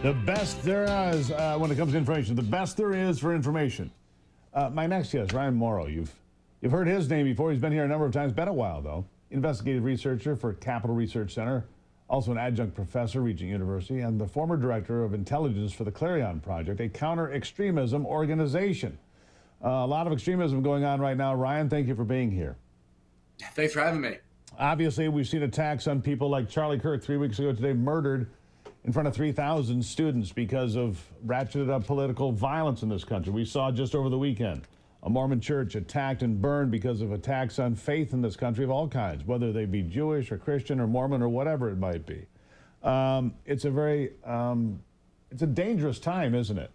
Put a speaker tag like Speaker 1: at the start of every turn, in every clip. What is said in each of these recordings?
Speaker 1: The best there is when it comes to information. The best there is for information. My next guest, Ryan Mauro. You've heard his name before. He's been here a number of times. Been a while, though. Investigative researcher for Capital Research Center. Also an adjunct professor, Regent University, and the former director of intelligence for the Clarion Project, a counter-extremism organization. A lot of extremism going on right now. Ryan, thank you for being here.
Speaker 2: Thanks for having me.
Speaker 1: Obviously, we've seen attacks on people like Charlie Kirk 3 weeks ago today, murdered in front of 3,000 students because of ratcheted up political violence in this country. We saw just over the weekend a Mormon church attacked and burned because of attacks on faith in this country of all kinds, whether they be Jewish or Christian or Mormon or whatever it might be. It's a dangerous time, isn't it?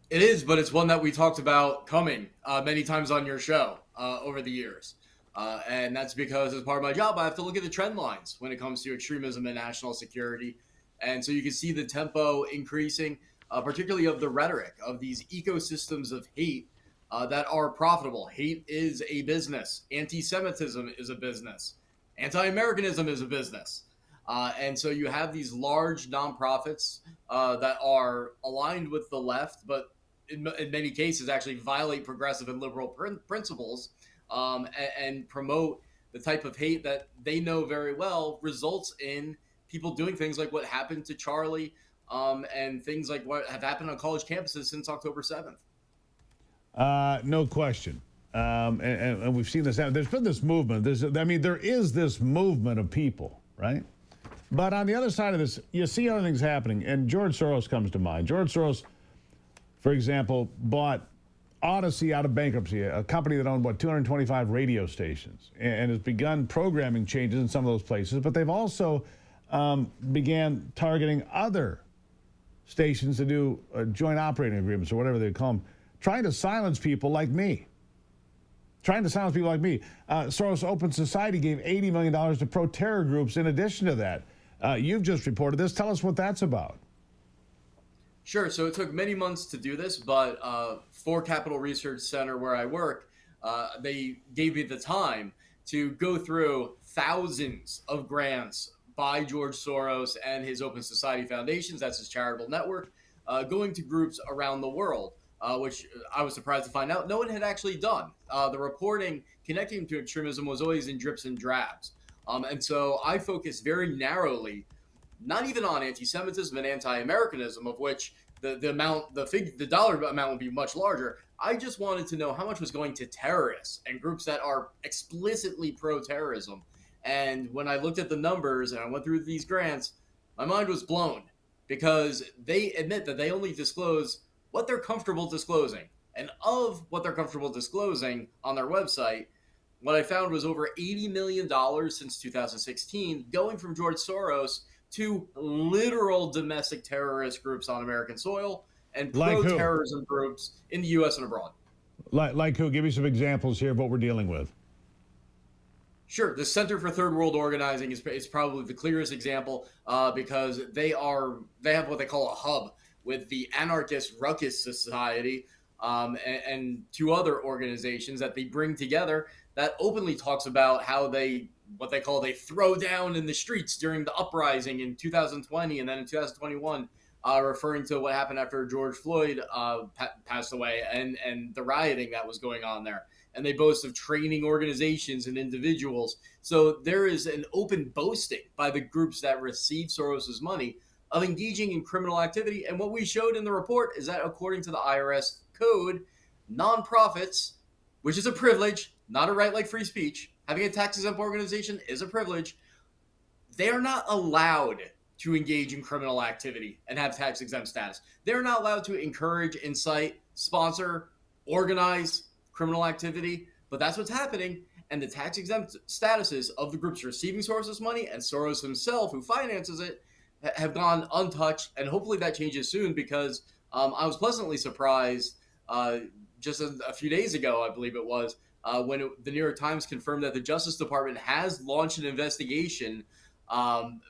Speaker 2: It is, but it's one that we talked about coming many times on your show over the years. And that's because as part of my job, I have to look at the trend lines when it comes to extremism and national security. And so you can see the tempo increasing, particularly of the rhetoric of these ecosystems of hate that are profitable. Hate is a business. Anti-Semitism is a business. Anti-Americanism is a business. And so you have these large nonprofits that are aligned with the left, but in many cases actually violate progressive and liberal principles. And promote the type of hate that they know very well results in people doing things like what happened to Charlie and things like what have happened on college campuses since October 7th.
Speaker 1: No question. And we've seen this happen. There's been this movement. There is this movement of people, right? But on the other side of this, you see other things happening. And George Soros comes to mind. George Soros, for example, bought Odyssey out of bankruptcy, a company that owned, 225 radio stations, and has begun programming changes in some of those places. But they've also began targeting other stations to do joint operating agreements or whatever they call them, trying to silence people like me. Soros Open Society gave $80 million to pro-terror groups in addition to that. You've just reported this. Tell us what that's about.
Speaker 2: Sure. So it took many months to do this, but for Capital Research Center, where I work, they gave me the time to go through thousands of grants by George Soros and his Open Society foundations, that's his charitable network, going to groups around the world, which I was surprised to find out no one had actually done. The reporting connecting to extremism was always in drips and drabs. And so I focused very narrowly not even on anti-Semitism and anti-Americanism, of which the dollar amount would be much larger. I just wanted to know how much was going to terrorists and groups that are explicitly pro-terrorism. And when I looked at the numbers and I went through these grants, my mind was blown because they admit that they only disclose what they're comfortable disclosing. And of what they're comfortable disclosing on their website, what I found was over $80 million since 2016 going from George Soros to literal domestic terrorist groups on American soil and pro-terrorism groups in the U.S. and abroad.
Speaker 1: Like who? Give me some examples here of what we're dealing with.
Speaker 2: Sure. The Center for Third World Organizing is probably the clearest example because they have what they call a hub with the Anarchist Ruckus Society and two other organizations that they bring together that openly talks about how they throw down in the streets during the uprising in 2020 and then in 2021, referring to what happened after George Floyd passed away and the rioting that was going on there. And they boast of training organizations and individuals. So there is an open boasting by the groups that receive Soros's money of engaging in criminal activity. And what we showed in the report is that according to the IRS code, nonprofits, which is a privilege, not a right like free speech, having a tax-exempt organization is a privilege. They are not allowed to engage in criminal activity and have tax-exempt status. They're not allowed to encourage, incite, sponsor, organize criminal activity, but that's what's happening. And the tax-exempt statuses of the groups receiving Soros' money and Soros himself, who finances it, have gone untouched. And hopefully that changes soon because I was pleasantly surprised just a few days ago, I believe it was, when the New York Times confirmed that the Justice Department has launched an investigation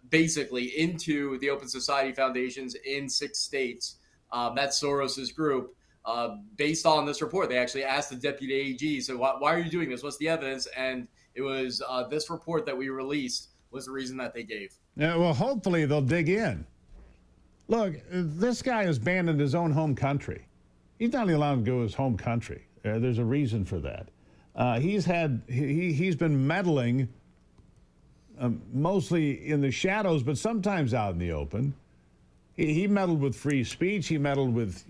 Speaker 2: basically into the Open Society foundations in 6 states. That's Soros's group. Based on this report, they actually asked the deputy AG, so why are you doing this? What's the evidence? And it was this report that we released was the reason that they gave.
Speaker 1: Yeah, well, hopefully they'll dig in. Look, this guy is banned in his own home country. He's not allowed to go to his home country. There's a reason for that. He's been meddling mostly in the shadows, but sometimes out in the open. He meddled with free speech. He meddled with,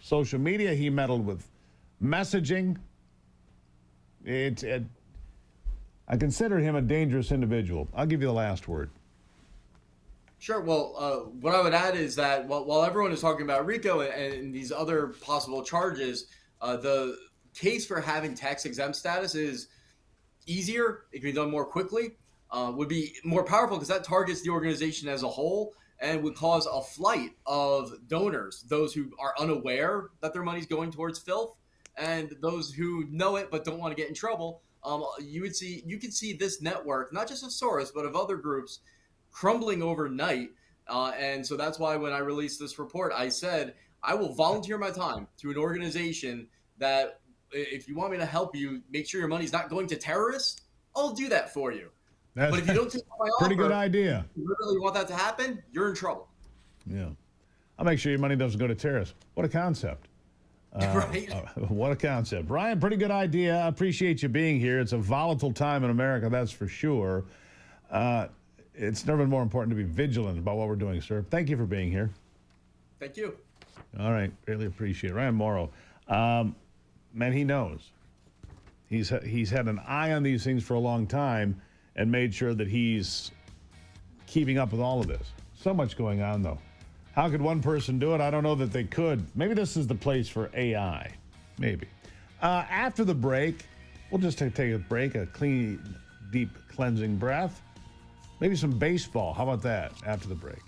Speaker 1: social media. He meddled with messaging. I consider him a dangerous individual. I'll give you the last word.
Speaker 2: Sure. Well, what I would add is that while everyone is talking about RICO and these other possible charges, the case for having tax exempt status is easier. It can be done more quickly, would be more powerful because that targets the organization as a whole and would cause a flight of donors, those who are unaware that their money's going towards filth and those who know it but don't want to get in trouble. You could see this network, not just of Soros, but of other groups, crumbling overnight. And so that's why when I released this report, I said, I will volunteer my time to an organization that if you want me to help you make sure your money's not going to terrorists, I'll do that for you. But if you don't take my offer,
Speaker 1: pretty good idea.
Speaker 2: If you really want that to happen, you're in trouble.
Speaker 1: Yeah. I'll make sure your money doesn't go to terrorists. What a concept.
Speaker 2: Right?
Speaker 1: What a concept. Ryan, pretty good idea. I appreciate you being here. It's a volatile time in America, that's for sure. It's never been more important to be vigilant about what we're doing, sir. Thank you for being here.
Speaker 2: Thank you.
Speaker 1: All right. Really appreciate it. Ryan Mauro. Man, he knows. He's had an eye on these things for a long time and made sure that he's keeping up with all of this. So much going on, though. How could one person do it? I don't know that they could. Maybe this is the place for AI. Maybe. After the break, we'll just take a break, a clean, deep, cleansing breath. Maybe some baseball. How about that after the break?